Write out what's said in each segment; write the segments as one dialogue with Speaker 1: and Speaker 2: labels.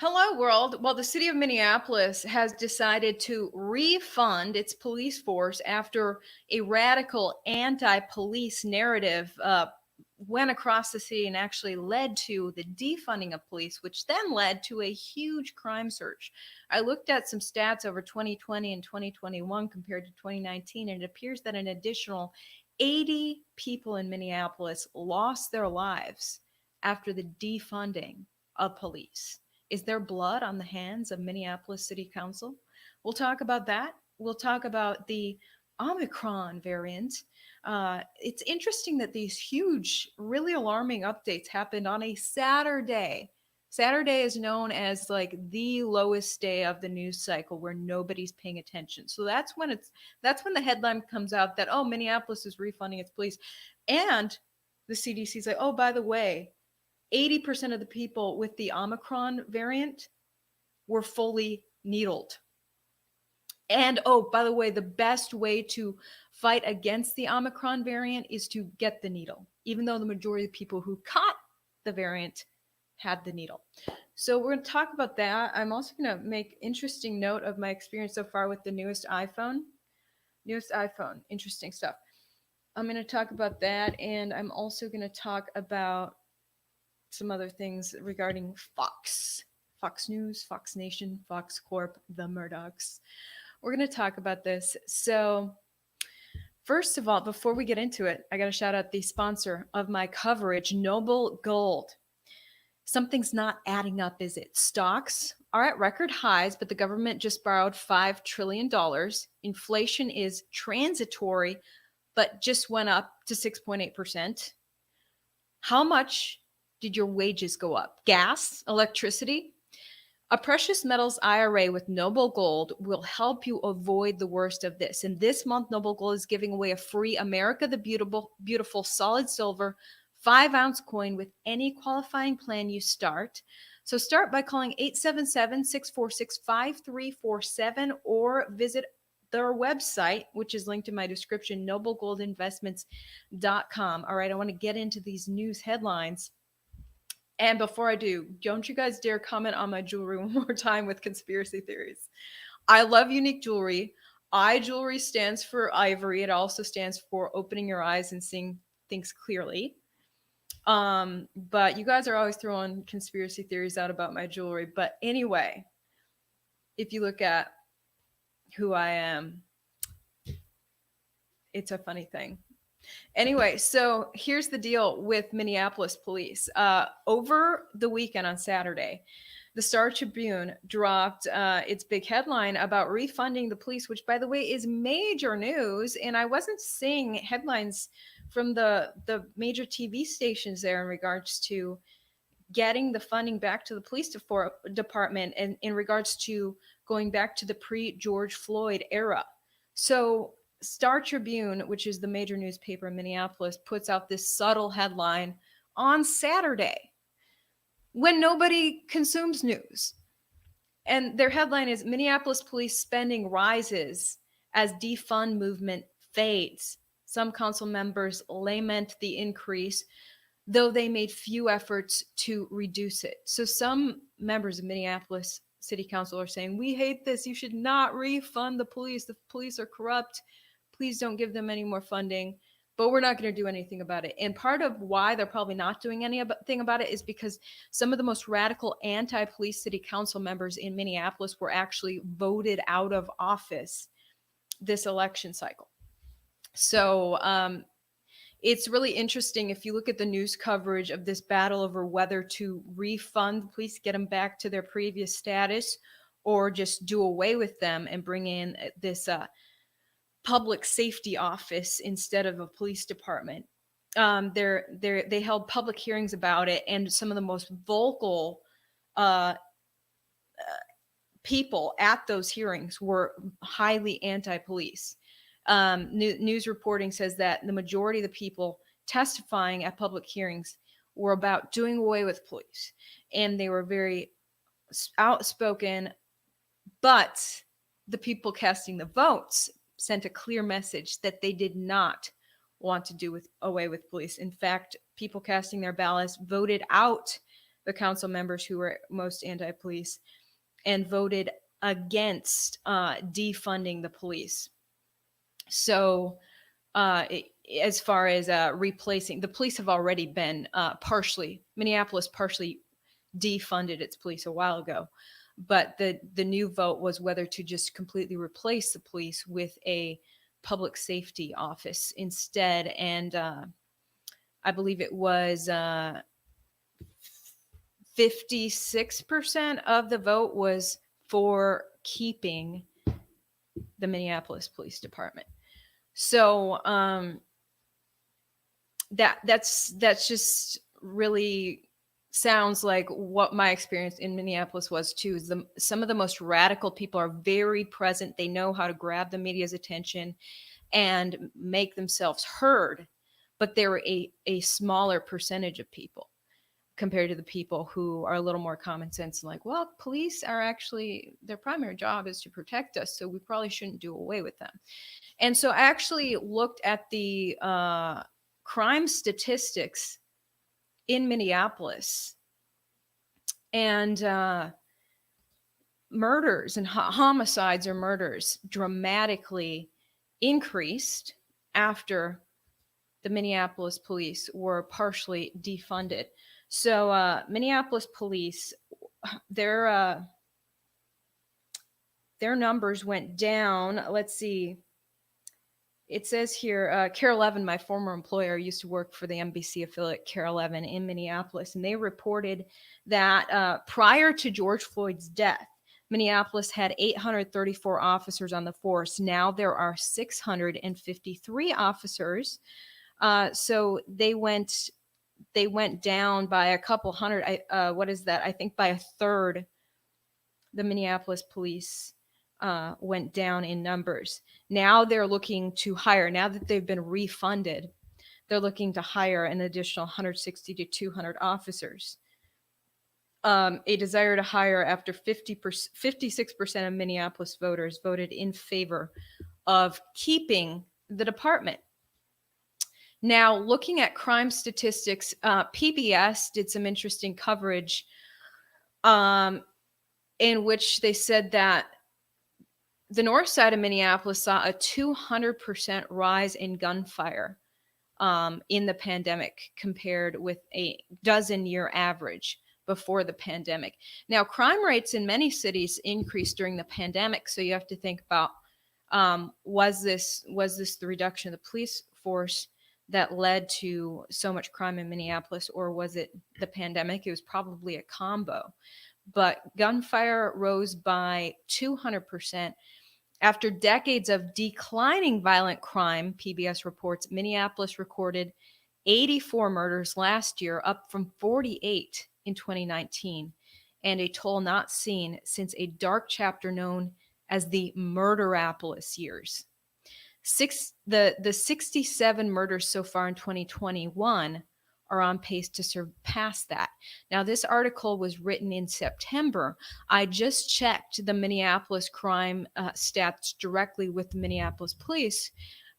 Speaker 1: Hello, world. Well, the city of Minneapolis has decided to refund its police force after a radical anti police narrative went across the city and actually led to the defunding of police, which then led to a huge crime surge. I looked at some stats over 2020 and 2021 compared to 2019, and it appears that an additional 80 people in Minneapolis lost their lives after the defunding of police. Is there blood on the hands of Minneapolis City Council? We'll talk about that. We'll talk about the Omicron variant. It's interesting that these huge, really alarming updates happened on a Saturday. Saturday is known as like the lowest day of the news cycle where nobody's paying attention. So that's when the headline comes out that, oh, Minneapolis is refunding its police. And the CDC's like, oh, by the way, 80% of the people with the Omicron variant were fully needled. And oh, by the way, the best way to fight against the Omicron variant is to get the needle, even though the majority of people who caught the variant had the needle. So we're going to talk about that. I'm also going to make interesting note of my experience so far with the newest iPhone. Interesting stuff. I'm going to talk about that, and I'm also going to talk about some other things regarding Fox News, Fox Nation, Fox Corp, the Murdochs. We're going to talk about this. So, first of all, before we get into it, I got to shout out the sponsor of my coverage, Noble Gold. Something's not adding up, is it? Stocks are at record highs, but the government just borrowed $5 trillion. Inflation is transitory, but just went up to 6.8%. How much did your wages go up? Gas, electricity? A precious metals IRA with Noble Gold will help you avoid the worst of this. And this month, Noble Gold is giving away a free America the Beautiful solid silver 5-ounce coin with any qualifying plan you start. So start by calling 877-646-5347 or visit their website, which is linked in my description, noblegoldinvestments.com. All right, I want to get into these news headlines. And before I do, don't you guys dare comment on my jewelry one more time with conspiracy theories. I love unique jewelry. Jewelry stands for ivory. It also stands for opening your eyes and seeing things clearly. But you guys are always throwing conspiracy theories out about my jewelry. But anyway, if you look at who I am, it's a funny thing. Anyway, so here's the deal with Minneapolis police. Over the weekend on Saturday, the Star Tribune dropped its big headline about refunding the police, which, by the way, is major news. And I wasn't seeing headlines from the major TV stations there in regards to getting the funding back to the police department and in regards to going back to the pre-George Floyd era. So Star Tribune, which is the major newspaper in Minneapolis, puts out this subtle headline on Saturday when nobody consumes news. And their headline is Minneapolis police spending rises as defund movement fades. Some council members lament the increase, though they made few efforts to reduce it. So some members of Minneapolis City Council are saying, we hate this. You should not refund the police. The police are corrupt. Please don't give them any more funding, but we're not going to do anything about it. And part of why they're probably not doing anything about it is because some of the most radical anti-police city council members in Minneapolis were actually voted out of office this election cycle. So it's really interesting if you look at the news coverage of this battle over whether to refund the police, get them back to their previous status, or just do away with them and bring in this public safety office instead of a police department. They held public hearings about it, and some of the most vocal people at those hearings were highly anti-police. News reporting says that the majority of the people testifying at public hearings were about doing away with police, and they were very outspoken, but the people casting the votes sent a clear message that they did not want to do away with police. In fact, people casting their ballots voted out the council members who were most anti-police, and voted against defunding the police. So as far as replacing, the police have already been Minneapolis partially defunded its police a while ago, but the new vote was whether to just completely replace the police with a public safety office instead. And I believe it was 56% of the vote was for keeping the Minneapolis Police Department. So that's just really sounds like what my experience in Minneapolis was too. Is some of the most radical people are very present. They know how to grab the media's attention and make themselves heard, but they're a smaller percentage of people compared to the people who are a little more common sense and like, well, police are actually, their primary job is to protect us, so we probably shouldn't do away with them. And so I actually looked at the crime statistics in Minneapolis, and murders and homicides or murders dramatically increased after the Minneapolis police were partially defunded. So Minneapolis police, their numbers went down. Let's see. It says here, KARE 11, my former employer, used to work for the NBC affiliate KARE 11 in Minneapolis, and they reported that prior to George Floyd's death, Minneapolis had 834 officers on the force. Now there are 653 officers. So they went down by a couple hundred. What is that? I think by a third. The Minneapolis police went down in numbers. Now they're looking to hire, now that they've been refunded, they're looking to hire an additional 160 to 200 officers. A desire to hire after 56% of Minneapolis voters voted in favor of keeping the department. Now, looking at crime statistics, PBS did some interesting coverage in which they said that the north side of Minneapolis saw a 200% rise in gunfire in the pandemic compared with a dozen-year average before the pandemic. Now, crime rates in many cities increased during the pandemic, so you have to think about was this the reduction of the police force that led to so much crime in Minneapolis, or was it the pandemic? It was probably a combo. But gunfire rose by 200%. After decades of declining violent crime, PBS reports Minneapolis recorded 84 murders last year, up from 48 in 2019, and a toll not seen since a dark chapter known as the Murderapolis years. The 67 murders so far in 2021 are on pace to surpass that. Now, this article was written in September. I just checked the Minneapolis crime stats directly with the Minneapolis police,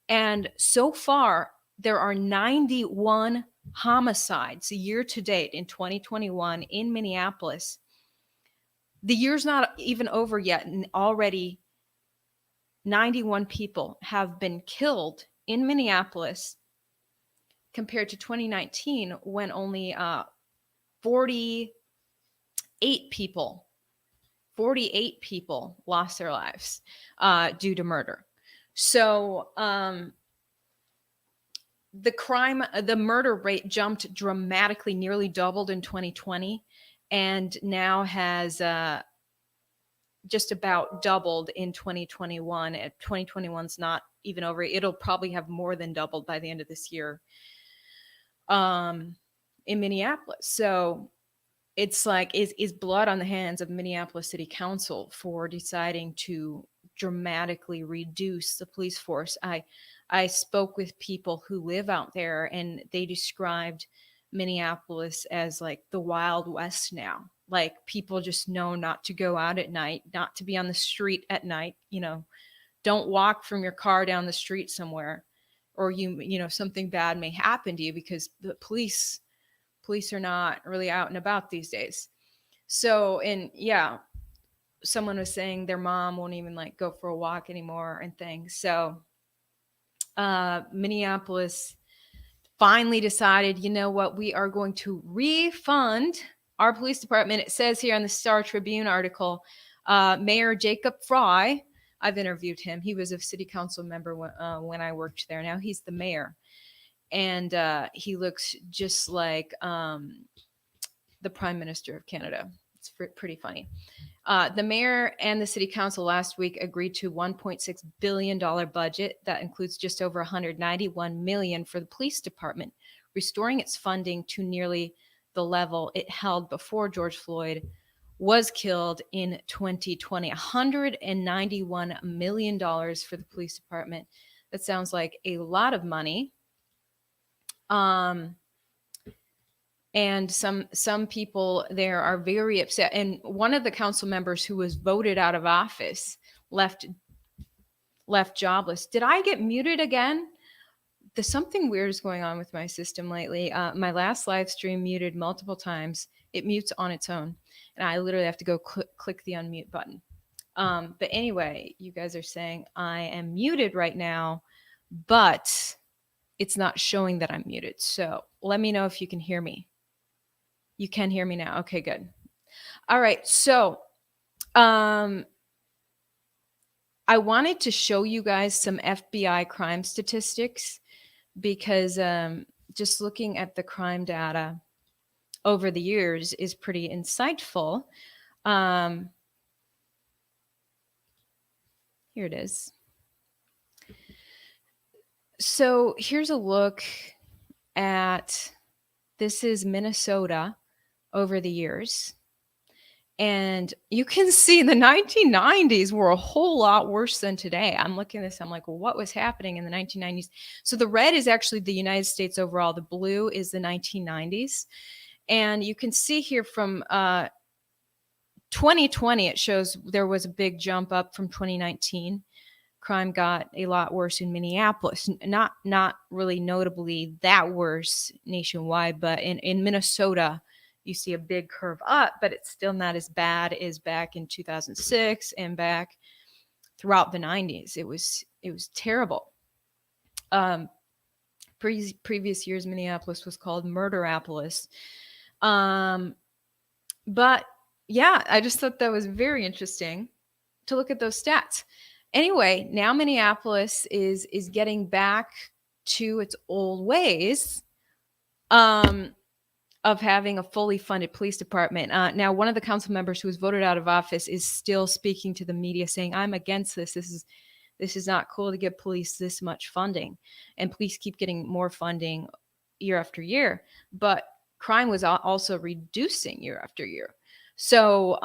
Speaker 1: and so far there are 91 homicides year to date in 2021 in Minneapolis. The year's not even over yet, and already 91 people have been killed in Minneapolis compared to 2019, when only 48 people lost their lives due to murder. So the murder rate jumped dramatically, nearly doubled in 2020, and now has just about doubled in 2021. 2021's not even over. It'll probably have more than doubled by the end of this year in Minneapolis. So it's like, is blood on the hands of Minneapolis City Council for deciding to dramatically reduce the police force. I spoke with people who live out there, and they described Minneapolis as like the Wild West now. Like, people just know not to go out at night, not to be on the street at night. You know, don't walk from your car down the street somewhere, or you know something bad may happen to you because the police Police are not really out and about these days. So, and yeah, someone was saying their mom won't even like go for a walk anymore and things. So, Minneapolis finally decided, you know what, we are going to refund our police department. It says here on the Star Tribune article, Mayor Jacob Fry, I've interviewed him. He was a city council member when I worked there. Now he's the mayor. And he looks just like the Prime Minister of Canada. It's pretty funny. The mayor and the city council last week agreed to $1.6 billion budget that includes just over $191 million for the police department, restoring its funding to nearly the level it held before George Floyd was killed in 2020. $191 million for the police department. That sounds like a lot of money. And some people there are very upset. And one of the council members who was voted out of office left jobless. Did I get muted again? There's something weird is going on with my system lately. My last live stream muted multiple times. It mutes on its own, and I literally have to go click the unmute button. But anyway, you guys are saying I am muted right now, but it's not showing that I'm muted. So let me know if you can hear me. You can hear me now. Okay, good. All right. So I wanted to show you guys some FBI crime statistics because just looking at the crime data over the years is pretty insightful. Here it is. So here's a look at, this is Minnesota over the years. And you can see the 1990s were a whole lot worse than today. I'm looking at this, I'm like, well, what was happening in the 1990s? So the red is actually the United States overall. The blue is the 1990s. And you can see here from 2020, it shows there was a big jump up from 2019. Crime got a lot worse in Minneapolis. Not really notably that worse nationwide, but in Minnesota, you see a big curve up, but it's still not as bad as back in 2006 and back throughout the 90s. It was terrible. Previous years, Minneapolis was called Murderapolis. But yeah, I just thought that was very interesting to look at those stats. Anyway, now Minneapolis is getting back to its old ways of having a fully funded police department. Now, one of the council members who was voted out of office is still speaking to the media saying, I'm against this. This is not cool to give police this much funding. And police keep getting more funding year after year. But crime was also reducing year after year. So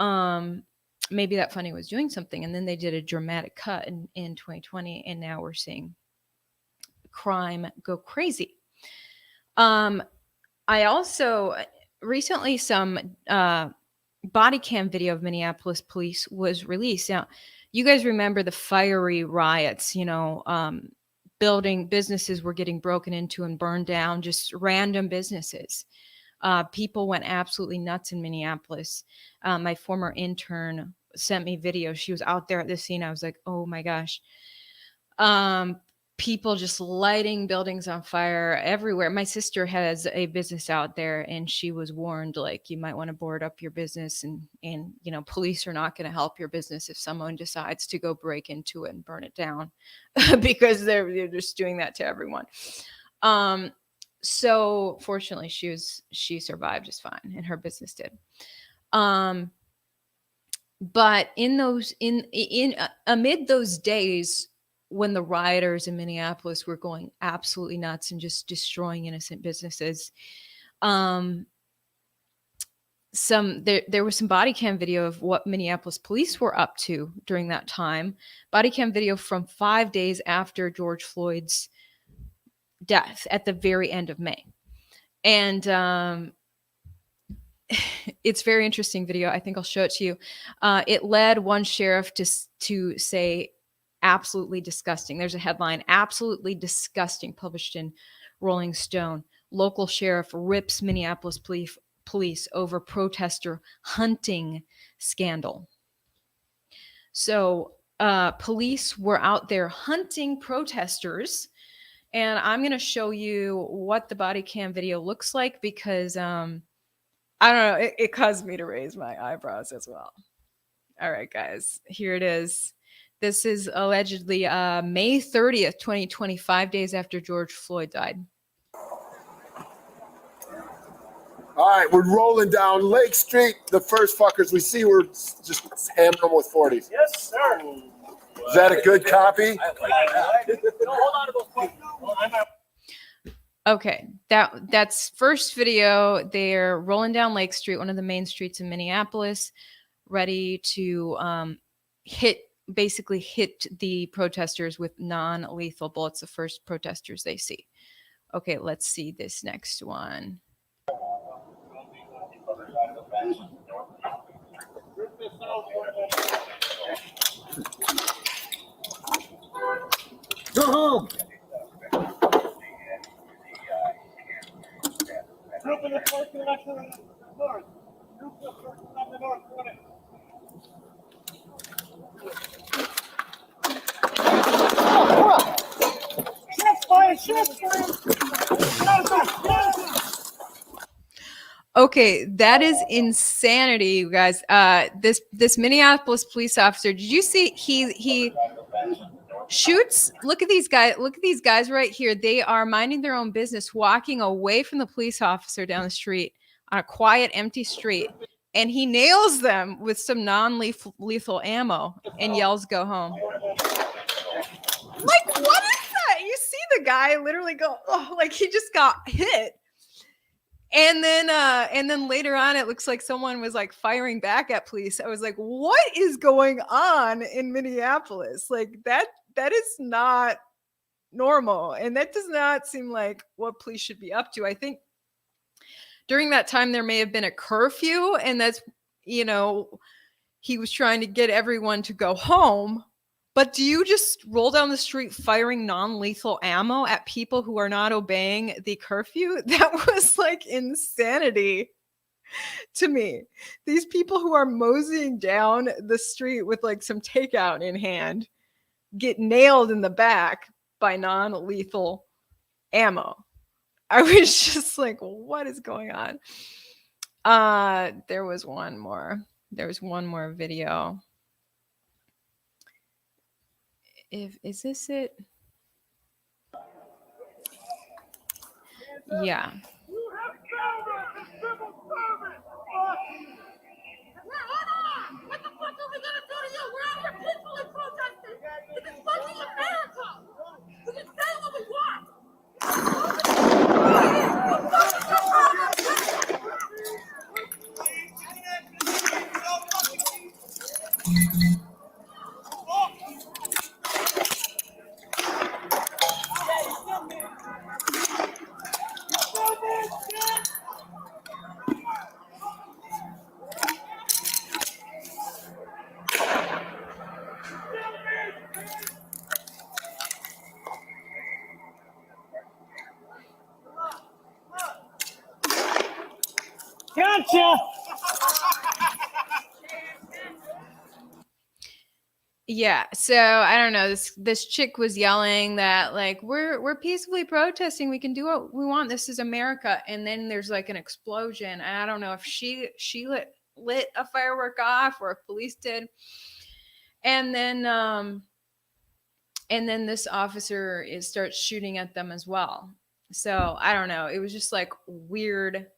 Speaker 1: maybe that funding was doing something. And then they did a dramatic cut in 2020. And now we're seeing crime go crazy. I also recently some body cam video of Minneapolis police was released. Now, you guys remember the fiery riots, businesses were getting broken into and burned down, just random businesses. People went absolutely nuts in Minneapolis. My former intern sent me video. She was out there at the scene. I was like, oh my gosh. People just lighting buildings on fire everywhere. My sister has a business out there, and she was warned, like, you might want to board up your business, and police are not going to help your business if someone decides to go break into it and burn it down because they're just doing that to everyone. So fortunately she survived just fine, and her business did. But amid those days when the rioters in Minneapolis were going absolutely nuts and just destroying innocent businesses, there was some body cam video of what Minneapolis police were up to during that time. Body cam video from 5 days after George Floyd's death at the very end of May. And it's very interesting video. I think I'll show it to you. It led one sheriff to say, absolutely disgusting. There's a headline, absolutely disgusting, published in Rolling Stone. Local sheriff rips Minneapolis police over protester hunting scandal. So police were out there hunting protesters. And I'm going to show you what the body cam video looks like because I don't know, it caused me to raise my eyebrows as well. All right, guys, here it is. This is allegedly May 30th, 2020, 5 days after George Floyd died.
Speaker 2: All right, we're rolling down Lake Street. The first fuckers we see, we're just hammering them with 40s.
Speaker 3: Yes, sir.
Speaker 2: Is that a good copy?
Speaker 1: Okay, that's first video. They're rolling down Lake Street, one of the main streets in Minneapolis, ready to basically hit the protesters with non-lethal bullets. The first protesters they see. Okay, let's see this next one.
Speaker 2: Go home.
Speaker 3: Group in the first election on the north. Group in the first on the north. Shots fired! Shots fired!
Speaker 1: Okay, that is insanity, you guys. This Minneapolis police officer, did you see he shoots? Look at these guys right here. They are minding their own business, walking away from the police officer down the street on a quiet, empty street, and he nails them with some non-lethal ammo and yells, "Go home." Like, what is that? You see the guy literally go, oh, like he just got hit. And then later on, it looks like someone was like firing back at police. I was like, what is going on in Minneapolis? Like that is not normal. And that does not seem like what police should be up to. I think during that time, there may have been a curfew, and that's, he was trying to get everyone to go home. But do you just roll down the street firing non-lethal ammo at people who are not obeying the curfew? That was like insanity to me. These people who are moseying down the street with like some takeout in hand get nailed in the back by non-lethal ammo. I was just like, what is going on? There was one more video. Is this it? Yeah.
Speaker 3: You have failed us as civil servants! What the fuck are we gonna do to you? We're out here peacefully protesting! This is fucking America! We can say what we want! Gotcha!
Speaker 1: Yeah, so I don't know. This chick was yelling that like we're peacefully protesting. We can do what we want. This is America. And then there's like an explosion. And I don't know if she lit a firework off or if police did. And then this officer starts shooting at them as well. So I don't know. It was just like weird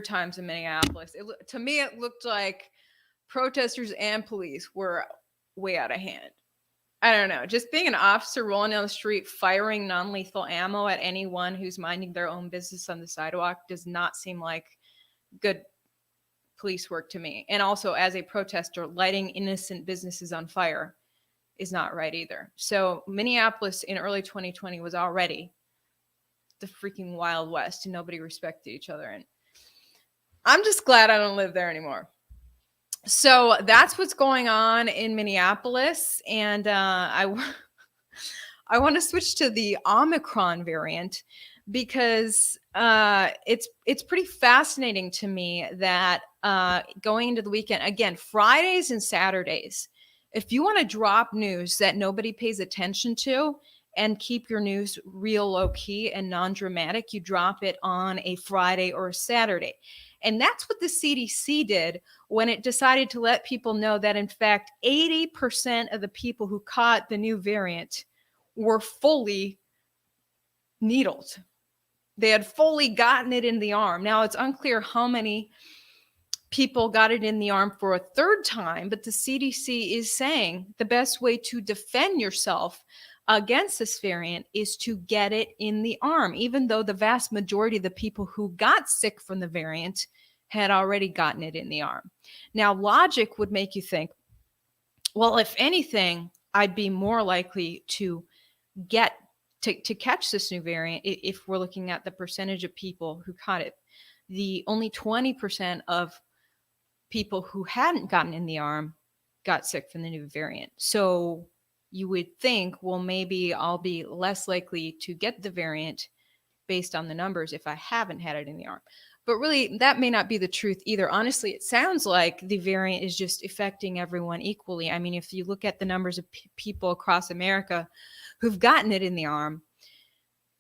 Speaker 1: times in Minneapolis. To me, it looked like protesters and police were way out of hand. I don't know. Just being an officer rolling down the street firing non-lethal ammo at anyone who's minding their own business on the sidewalk does not seem like good police work to me. And also, as a protester, lighting innocent businesses on fire is not right either. So Minneapolis in early 2020 was already the freaking Wild West, and nobody respected each other. And I'm just glad I don't live there anymore. So that's what's going on in Minneapolis. And I want to switch to the Omicron variant because it's pretty fascinating to me that going into the weekend again, Fridays and Saturdays, if you want to drop news that nobody pays attention to and keep your news real low key and non-dramatic, you drop it on a Friday or a Saturday. And that's what the CDC did when it decided to let people know that, in fact, 80% of the people who caught the new variant were fully needled. They had fully gotten it in the arm. Now, it's unclear how many people got it in the arm for a third time, but the CDC is saying the best way to defend yourself against this variant is to get it in the arm, even though the vast majority of the people who got sick from the variant had already gotten it in the arm. Now, logic would make you think, well, if anything, I'd be more likely to get to catch this new variant if we're looking at the percentage of people who caught it. The only 20% of people who hadn't gotten in the arm got sick from the new variant. So you would think, well, maybe I'll be less likely to get the variant based on the numbers if I haven't had it in the arm. But really, that may not be the truth either. Honestly, it sounds like the variant is just affecting everyone equally. I mean, if you look at the numbers of people across America who've gotten it in the arm,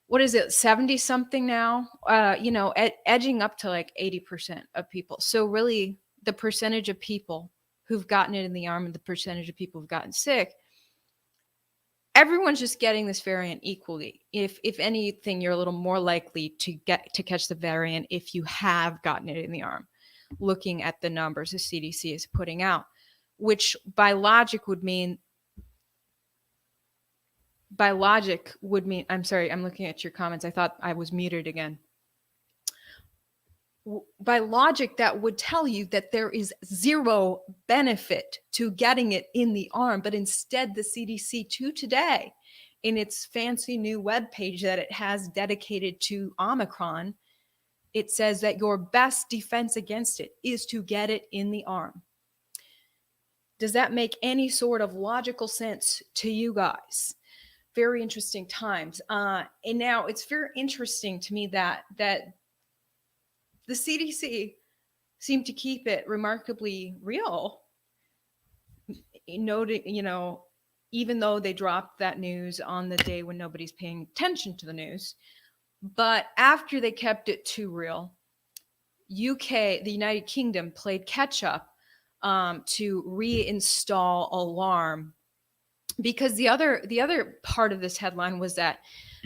Speaker 1: what is it, 70 something now? Edging up to like 80% of people. So really, the percentage of people who've gotten it in the arm and the percentage of people who've gotten sick, everyone's just getting this variant equally. If anything, you're a little more likely to catch the variant if you have gotten it in the arm, looking at the numbers the CDC is putting out, which by logic would mean, I'm sorry, I'm looking at your comments. I thought I was muted again. By logic, that would tell you that there is zero benefit to getting it in the arm, but instead the CDC today, in its fancy new webpage that it has dedicated to Omicron, it says that your best defense against it is to get it in the arm. Does that make any sort of logical sense to you guys? Very interesting times. And now it's very interesting to me that the CDC seemed to keep it remarkably real, noting, even though they dropped that news on the day when nobody's paying attention to the news. But after they kept it too real, the United Kingdom, played catch up to reinstall alarm, because the other part of this headline was that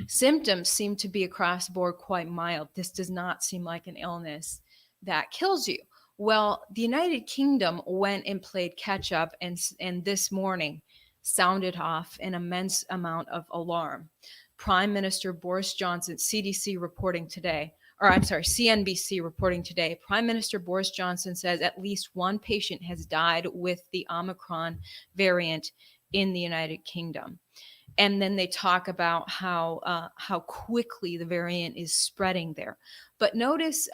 Speaker 1: symptoms seem to be across the board quite mild. This does not seem like an illness that kills you. Well, the United Kingdom went and played catch up and this morning sounded off an immense amount of alarm. Prime Minister Boris Johnson, CNBC reporting today, Prime Minister Boris Johnson says at least one patient has died with the Omicron variant in the United Kingdom. And then they talk about how quickly the variant is spreading there. But notice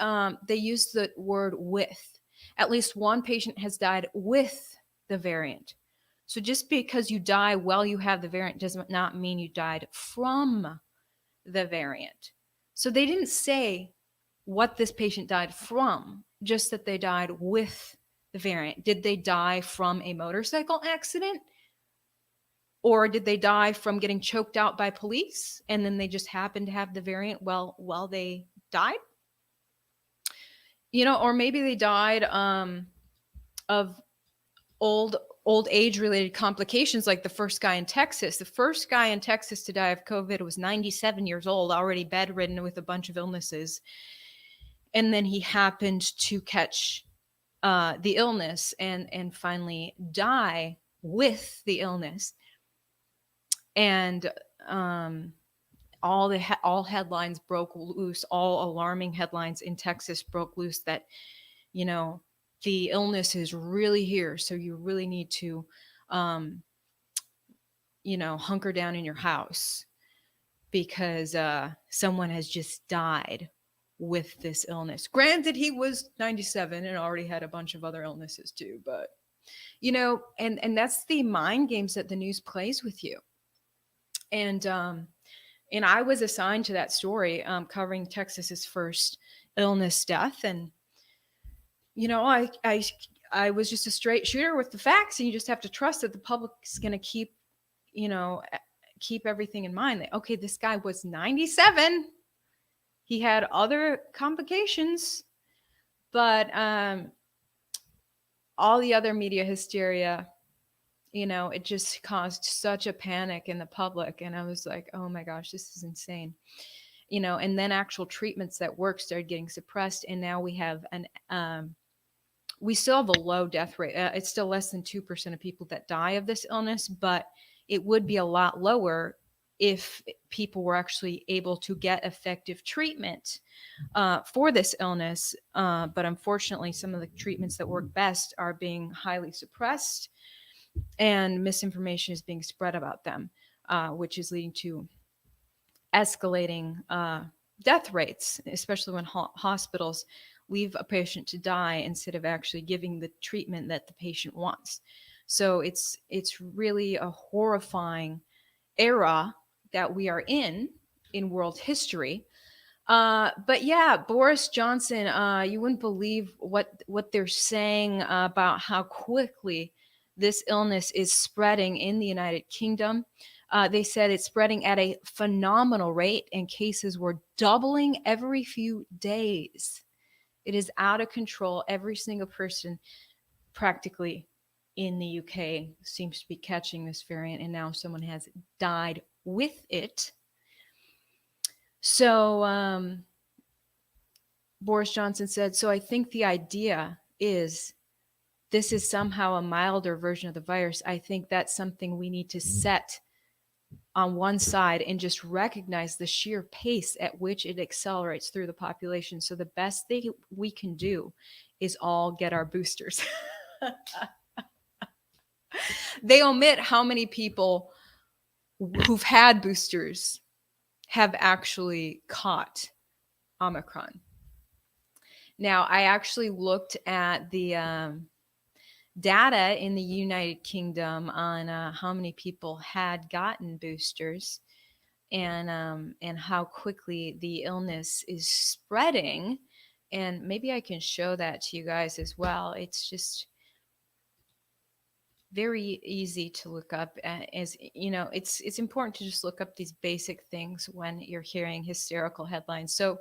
Speaker 1: they use the word with. At least one patient has died with the variant. So just because you die while you have the variant does not mean you died from the variant. So they didn't say what this patient died from, just that they died with the variant. Did they die from a motorcycle accident? Or did they die from getting choked out by police and then they just happened to have the variant while they died? Or maybe they died of old age related complications, like the first guy in Texas. The first guy in Texas to die of COVID was 97 years old, already bedridden with a bunch of illnesses. And then he happened to catch the illness and finally die with the illness. And all headlines broke loose, all alarming headlines in Texas broke loose that, the illness is really here. So you really need to, hunker down in your house because someone has just died with this illness. Granted, he was 97 and already had a bunch of other illnesses too, but, and that's the mind games that the news plays with you. And And I was assigned to that story, covering Texas's first illness death. And, I was just a straight shooter with the facts, and you just have to trust that the public's going to keep everything in mind that, okay, this guy was 97. He had other complications, but all the other media hysteria, it just caused such a panic in the public. And I was like, oh my gosh, this is insane. And then actual treatments that work started getting suppressed. And now we still have a low death rate. It's still less than 2% of people that die of this illness, but it would be a lot lower if people were actually able to get effective treatment for this illness. But unfortunately, some of the treatments that work best are being highly suppressed, and misinformation is being spread about them, which is leading to escalating death rates, especially when hospitals leave a patient to die instead of actually giving the treatment that the patient wants. So it's really a horrifying era that we are in world history. But yeah, Boris Johnson, you wouldn't believe what they're saying about how quickly this illness is spreading in the United Kingdom. They said it's spreading at a phenomenal rate, and cases were doubling every few days. It is out of control. Every single person practically in the UK seems to be catching this variant, and now someone has died with it. So Boris Johnson said, so I think the idea is this is somehow a milder version of the virus. I think that's something we need to set on one side and just recognize the sheer pace at which it accelerates through the population. So the best thing we can do is all get our boosters. They omit how many people who've had boosters have actually caught Omicron. Now, I actually looked at the data in the United Kingdom on how many people had gotten boosters, and how quickly the illness is spreading. And maybe I can show that to you guys as well. It's just very easy to look up. As you know, it's important to just look up these basic things when you're hearing hysterical headlines. So,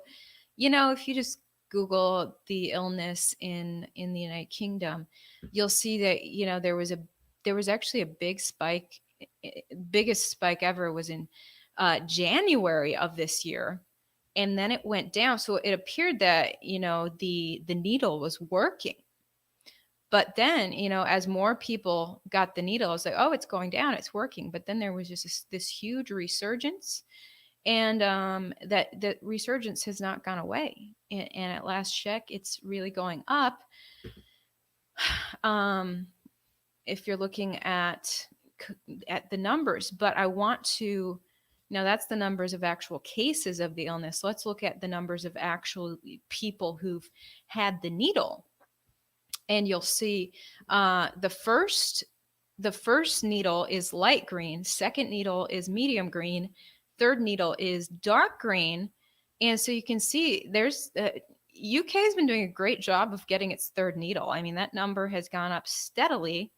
Speaker 1: if you just Google the illness in the United Kingdom, you'll see that there was actually a big spike. Biggest spike ever was in January of this year, and then it went down. So it appeared that the needle was working. But then, as more people got the needle, it's like, oh, it's going down, it's working. But then there was just this huge resurgence, and that resurgence has not gone away. And at last check, it's really going up. If you're looking at the numbers, but I want to. Now, that's the numbers of actual cases of the illness. Let's look at the numbers of actual people who've had the needle. And you'll see the first needle is light green, second needle is medium green, third needle is dark green. And so you can see there's UK has been doing a great job of getting its third needle. I mean, that number has gone up steadily.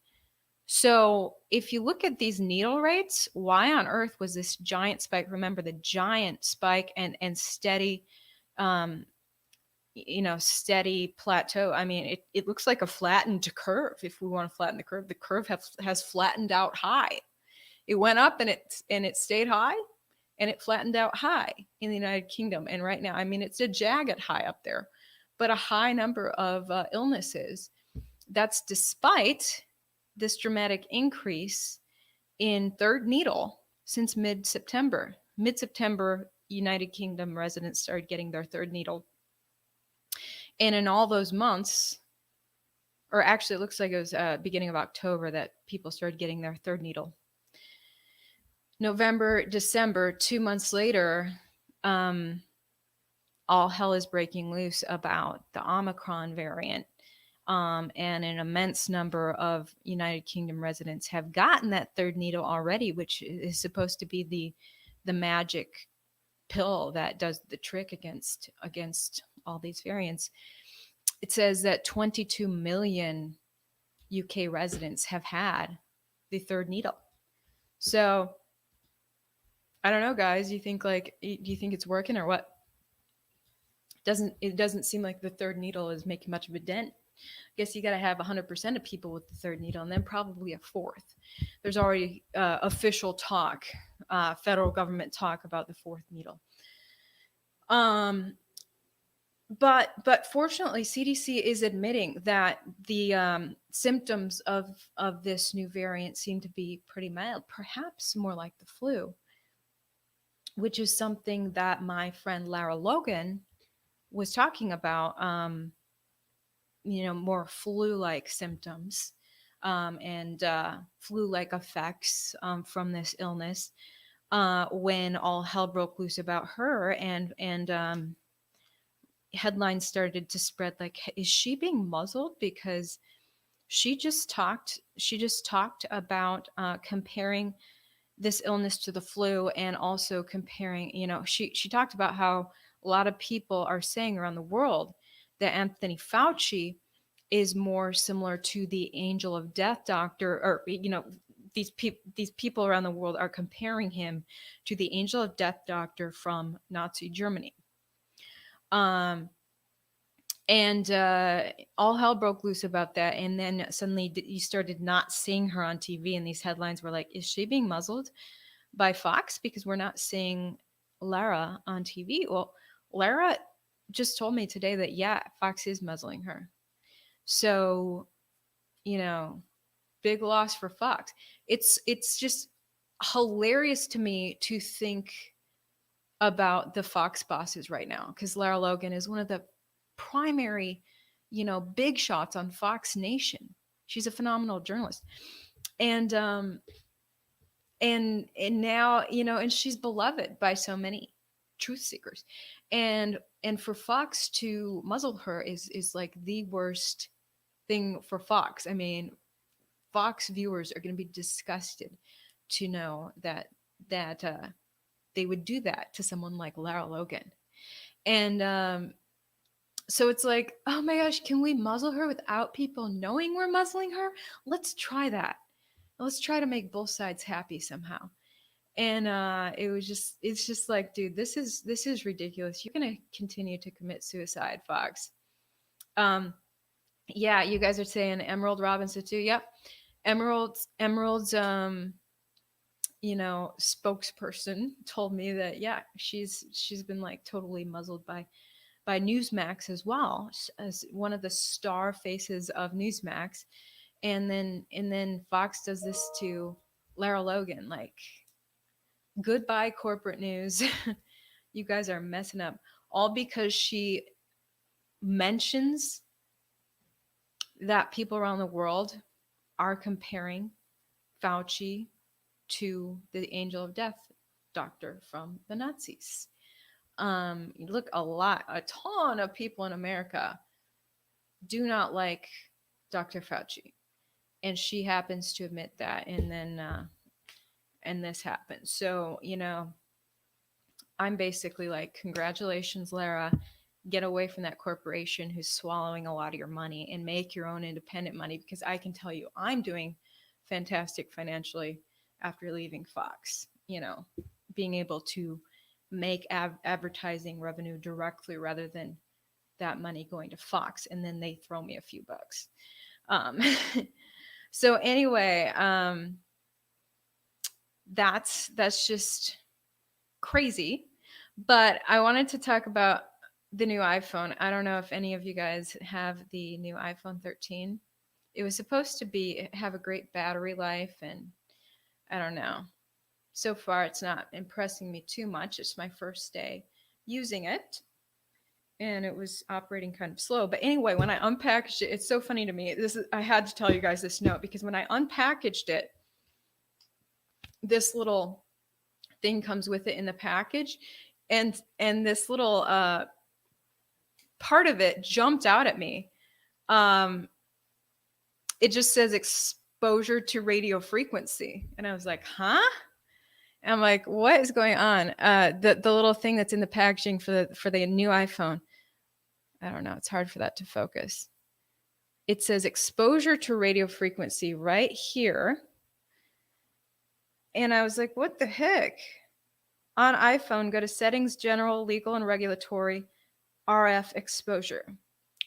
Speaker 1: So if you look at these needle rates, why on earth was this giant spike? Remember the giant spike and steady steady plateau. I mean, it looks like a flattened curve. If we want to flatten the curve has flattened out high. It went up and it stayed high, and it flattened out high in the United Kingdom. And right now, I mean, it's a jagged high up there, but a high number of illnesses. That's despite this dramatic increase in third needle since mid-September. Mid-September, United Kingdom residents started getting their third needle. And in all those months, or actually it looks like it was beginning of October that people started getting their third needle. November, December, 2 months later, all hell is breaking loose about the Omicron variant. And an immense number of United Kingdom residents have gotten that third needle already, which is supposed to be the magic pill that does the trick against all these variants. It says that 22 million UK residents have had the third needle. So I don't know, guys. You think do you think it's working or what? It doesn't seem like the third needle is making much of a dent. I guess you got to have 100% of people with the third needle, and then probably a fourth. There's already official talk, federal government talk about the fourth needle. But fortunately, CDC is admitting that the symptoms of this new variant seem to be pretty mild, perhaps more like the flu, which is something that my friend Lara Logan was talking about. More flu-like symptoms and flu-like effects from this illness when all hell broke loose about her, and headlines started to spread like, is she being muzzled? Because she just talked about comparing this illness to the flu, and also comparing, she talked about how a lot of people are saying around the world that Anthony Fauci is more similar to the angel of death doctor, or these people around the world are comparing him to the angel of death doctor from Nazi Germany. And all hell broke loose about that, and then suddenly you started not seeing her on TV, and these headlines were like, is she being muzzled by Fox because we're not seeing Lara on TV? Well, Lara just told me today that, yeah, Fox is muzzling her. So, big loss for Fox. It's just hilarious to me to think about the Fox bosses right now, because Lara Logan is one of the primary, big shots on Fox Nation. She's a phenomenal journalist. And now, and she's beloved by so many truth seekers. And for Fox to muzzle her is like the worst thing for Fox. I mean, Fox viewers are going to be disgusted to know that they would do that to someone like Lara Logan. And so it's like, oh my gosh, can we muzzle her without people knowing we're muzzling her? Let's try that. Let's try to make both sides happy somehow. And it's just like, dude, this is ridiculous. You're gonna continue to commit suicide, Fox. Yeah, you guys are saying Emerald Robinson too. Yep, Emerald's spokesperson told me that, yeah, she's been like totally muzzled by Newsmax as well, as one of the star faces of Newsmax. And then Fox does this to Lara Logan. Like, goodbye corporate news. You guys are messing up, all because she mentions that people around the world are comparing Fauci to the angel of death doctor from the Nazis. Look, a ton of people in America do not like Dr. Fauci, and she happens to admit that, and then and this happens. So I'm basically like, congratulations, Lara. Get away from that corporation who's swallowing a lot of your money, and make your own independent money, because I can tell you I'm doing fantastic financially after leaving Fox. Being able to make advertising revenue directly rather than that money going to Fox, and then they throw me a few bucks. So anyway, that's just crazy. But I wanted to talk about the new iPhone. I don't know if any of you guys have the new iPhone 13. It was supposed to have a great battery life, and I don't know. So far, it's not impressing me too much. It's my first day using it, and it was operating kind of slow. But anyway, when I unpackaged it, it's so funny to me. I had to tell you guys this note, because when I unpackaged it, this little thing comes with it in the package, and this little part of it jumped out at me. It just says exposure to radio frequency, and I was like, huh? And I'm like, what is going on? The little thing that's in the packaging for the new iPhone. I don't know. It's hard for that to focus. It says exposure to radio frequency right here. And I was like, what the heck? On iPhone, go to settings, general, legal, and regulatory, RF exposure.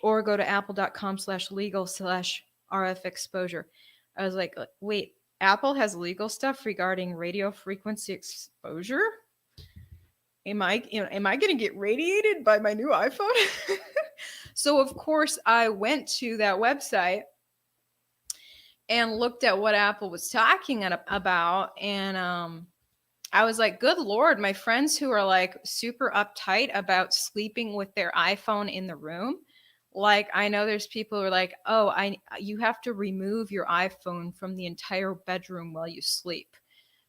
Speaker 1: Or go to apple.com/legal/RF exposure. I was like, wait, Apple has legal stuff regarding radio frequency exposure? Am I going to get radiated by my new iPhone? So of course I went to that website and looked at what Apple was talking about, and I was like, good Lord, my friends who are like super uptight about sleeping with their iPhone in the room. Like, I know there's people who are like, oh, you have to remove your iPhone from the entire bedroom while you sleep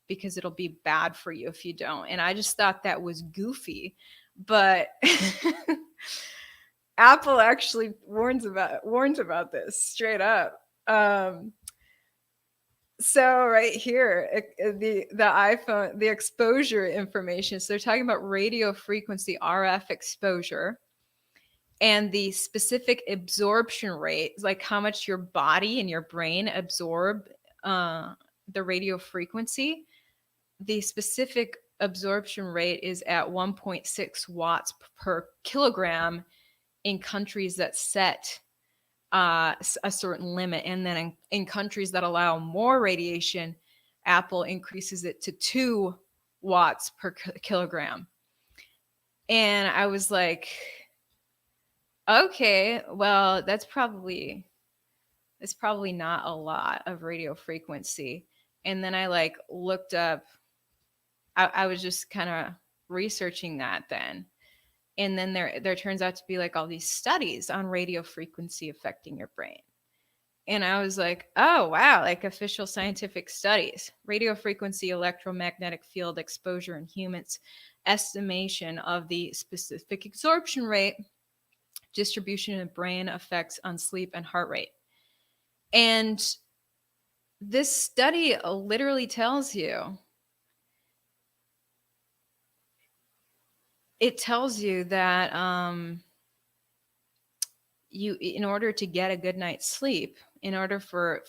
Speaker 1: because it'll be bad for you if you don't. And I just thought that was goofy. But Apple actually warns about this straight up. So right here, the iPhone, the exposure information. So they're talking about radio frequency RF exposure and the specific absorption rate, like how much your body and your brain absorb the radio frequency. The specific absorption rate is at 1.6 watts per kilogram in countries that set a certain limit. And then in countries that allow more radiation, Apple increases it to 2 watts per kilogram. And I was like, okay, well, that's probably not a lot of radio frequency. And then I like looked up, I was just kind of researching that then. And then there turns out to be like all these studies on radio frequency affecting your brain. And I was like, oh, wow, like official scientific studies, radio frequency electromagnetic field exposure in humans, estimation of the specific absorption rate, distribution of brain effects on sleep and heart rate. And this study literally tells you, that you, in order to get a good night's sleep, in order for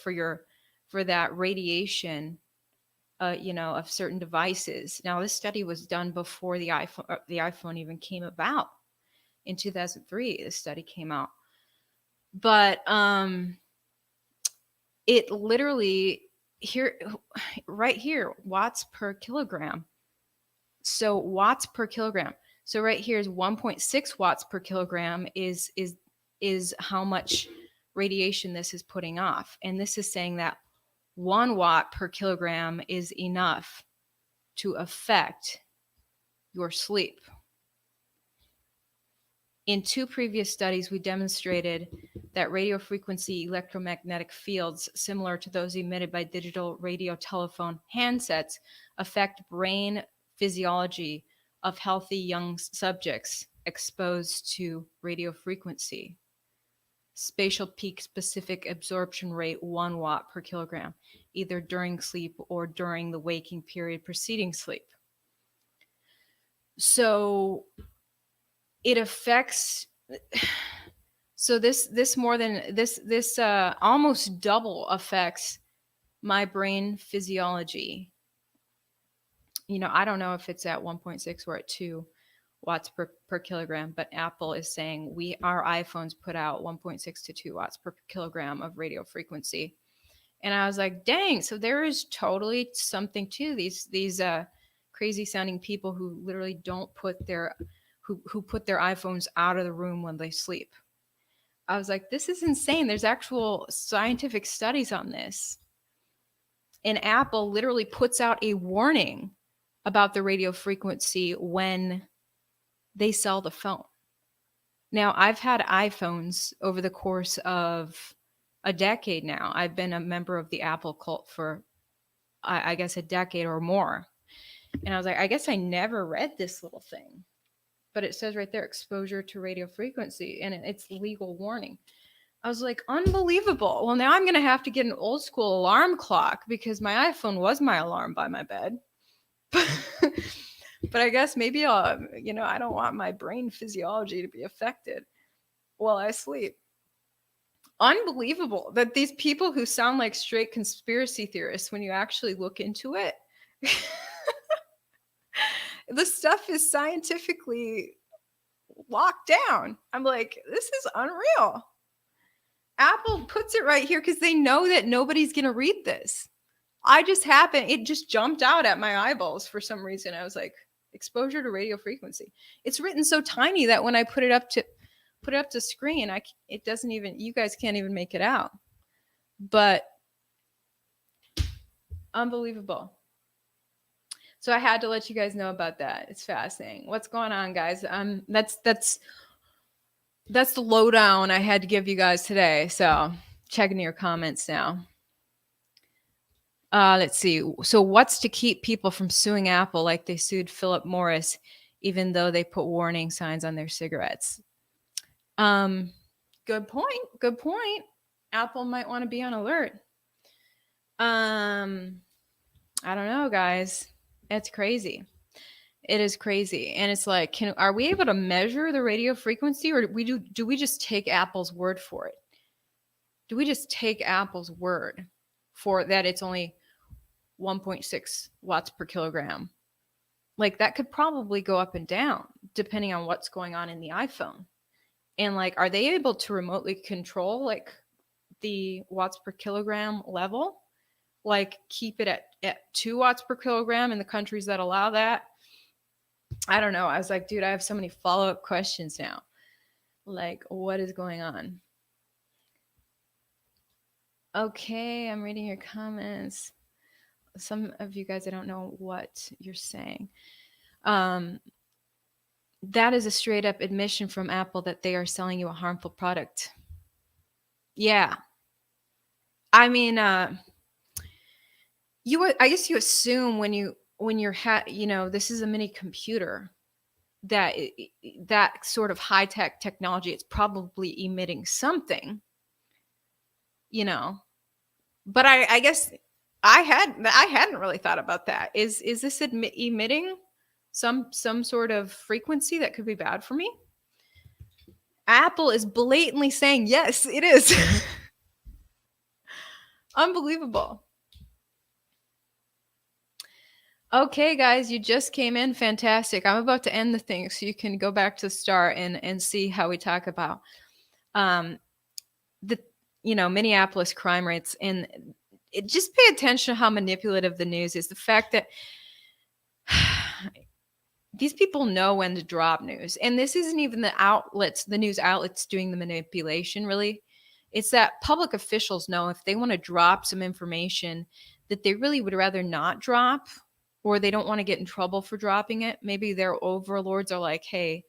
Speaker 1: that radiation, of certain devices. Now, this study was done before the iPhone even came about. In 2003, this study came out, but it literally right here, watts per kilogram. So watts per kilogram. So right here is 1.6 watts per kilogram is how much radiation this is putting off. And this is saying that 1 watt per kilogram is enough to affect your sleep. In 2 previous studies, we demonstrated that radio frequency electromagnetic fields similar to those emitted by digital radio telephone handsets affect brain physiology of healthy young subjects exposed to radio frequency. Spatial peak specific absorption rate 1 watt per kilogram, either during sleep or during the waking period preceding sleep. So it affects, so this almost double affects my brain physiology. I don't know if it's at 1.6 or at 2 watts per kilogram, but Apple is saying our iPhones put out 1.6 to 2 watts per kilogram of radio frequency. And I was like, dang, so there is totally something to these crazy sounding people who literally don't put their iPhones out of the room when they sleep. I was like, this is insane. There's actual scientific studies on this. And Apple literally puts out a warning about the radio frequency when they sell the phone. Now, I've had iPhones over the course of a decade now. I've been a member of the Apple cult for, I guess, a decade or more. And I was like, I guess I never read this little thing. But it says right there, exposure to radio frequency, and it's legal warning. I was like, unbelievable. Well, now I'm going to have to get an old school alarm clock because my iPhone was my alarm by my bed. But I guess maybe I'll, I don't want my brain physiology to be affected while I sleep. Unbelievable that these people who sound like straight conspiracy theorists, when you actually look into it, the stuff is scientifically locked down. I'm like, this is unreal. Apple puts it right here because they know that nobody's going to read this. It just jumped out at my eyeballs for some reason. I was like, exposure to radio frequency. It's written so tiny that when I put it up to screen, it doesn't even, you guys can't even make it out. But unbelievable. So I had to let you guys know about that. It's fascinating. What's going on, guys? That's the lowdown I had to give you guys today. So checking your comments now. Let's see. So what's to keep people from suing Apple like they sued Philip Morris, even though they put warning signs on their cigarettes? Good point. Apple might want to be on alert. I don't know, guys. It's crazy. It is crazy. And it's like, are we able to measure the radio frequency, or do we just take Apple's word for it? Do we just take Apple's word for that it's only 1.6 watts per kilogram? Like, that could probably go up and down depending on what's going on in the iPhone. And like, are they able to remotely control like the watts per kilogram level? Like, keep it at 2 watts per kilogram in the countries that allow that? I don't know. I was like, dude, I have so many follow-up questions now. Like, what is going on? Okay, I'm reading your comments. Some of you guys, I don't know what you're saying. That is a straight up admission from Apple that they are selling you a harmful product. Yeah. I mean, I guess you assume when you're this is a mini computer, that that sort of high tech technology, it's probably emitting something, But I guess I hadn't really thought about that. Is this emitting some sort of frequency that could be bad for me? Apple is blatantly saying yes, it is. Unbelievable. Okay, guys, you just came in. Fantastic. I'm about to end the thing so you can go back to the start and see how we talk about the Minneapolis crime rates. And just pay attention to how manipulative the news is. The fact that these people know when to drop news. And this isn't even the news outlets doing the manipulation, really. It's that public officials know if they want to drop some information that they really would rather not drop, or they don't want to get in trouble for dropping it. Maybe their overlords are like, hey,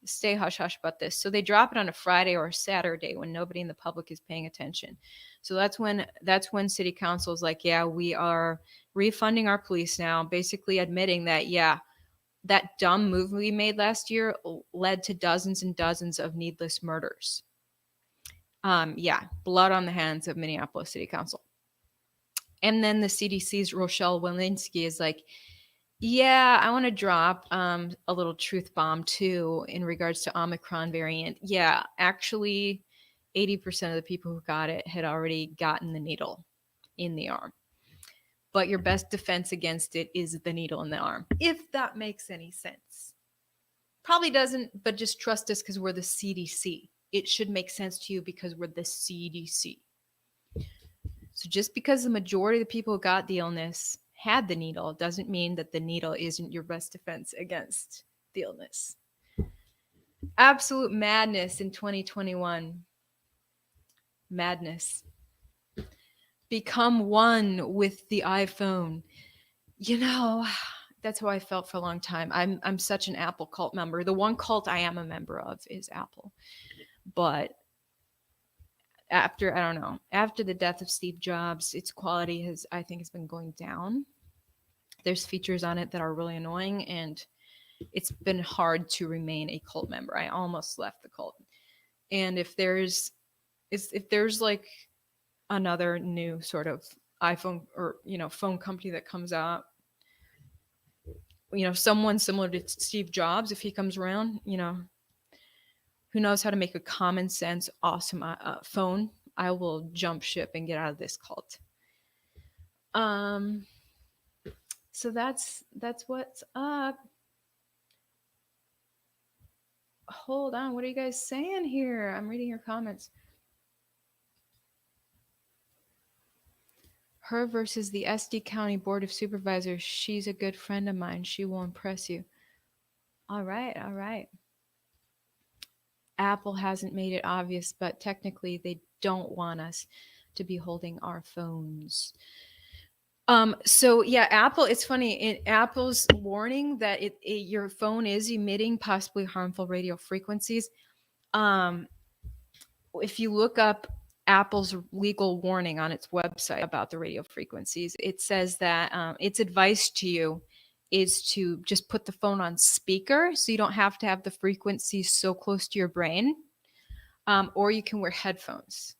Speaker 1: stay hush hush about this. So they drop it on a Friday or a Saturday when nobody in the public is paying attention. So that's when city council is like, yeah, we are refunding our police now, basically admitting that, yeah, that dumb move we made last year led to dozens and dozens of needless murders. Blood on the hands of Minneapolis City Council. And then the CDC's Rochelle Walensky is like, yeah, I want to drop a little truth bomb too in regards to Omicron variant. Yeah, actually, 80% of the people who got it had already gotten the needle in the arm. But your best defense against it is the needle in the arm. If that makes any sense. Probably doesn't, but just trust us because we're the CDC. It should make sense to you because we're the CDC. So just because the majority of the people who got the illness had the needle doesn't mean that the needle isn't your best defense against the illness. Absolute madness in 2021. Madness. Become one with the iPhone. That's how I felt for a long time. I'm such an Apple cult member. The one cult I am a member of is Apple. But after the death of Steve Jobs, its quality has been going down. There's features on it that are really annoying, and it's been hard to remain a cult member. I almost left the cult. And if there's like another new sort of iPhone or phone company that comes out, someone similar to Steve Jobs, if he comes around, who knows how to make a common sense, awesome phone, I will jump ship and get out of this cult. So that's what's up. Hold on, what are you guys saying here? I'm reading your comments. Her versus the SD County Board of Supervisors. She's a good friend of mine. She will impress you. All right, all right. Apple hasn't made it obvious, but technically they don't want us to be holding our phones. So yeah, Apple, it's funny, in Apple's warning that your phone is emitting possibly harmful radio frequencies. If you look up Apple's legal warning on its website about the radio frequencies, it says that its advice to you is to just put the phone on speaker so you don't have to have the frequencies so close to your brain, or you can wear headphones.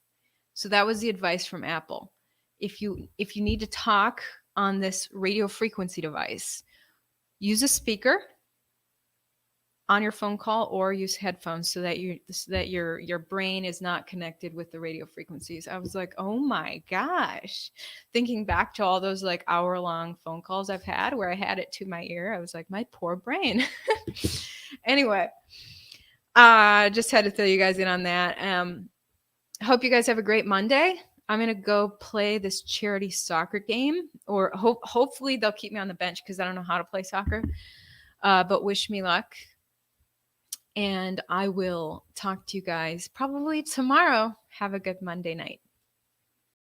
Speaker 1: So that was the advice from Apple. If you need to talk on this radio frequency device, use a speaker on your phone call or use headphones so that your brain is not connected with the radio frequencies. I was like, oh my gosh. Thinking back to all those like hour-long phone calls I've had where I had it to my ear, I was like, my poor brain. Anyway, just had to fill you guys in on that. Hope you guys have a great Monday. I'm going to go play this charity soccer game, or hopefully they'll keep me on the bench because I don't know how to play soccer. But wish me luck. And I will talk to you guys probably tomorrow. Have a good Monday night.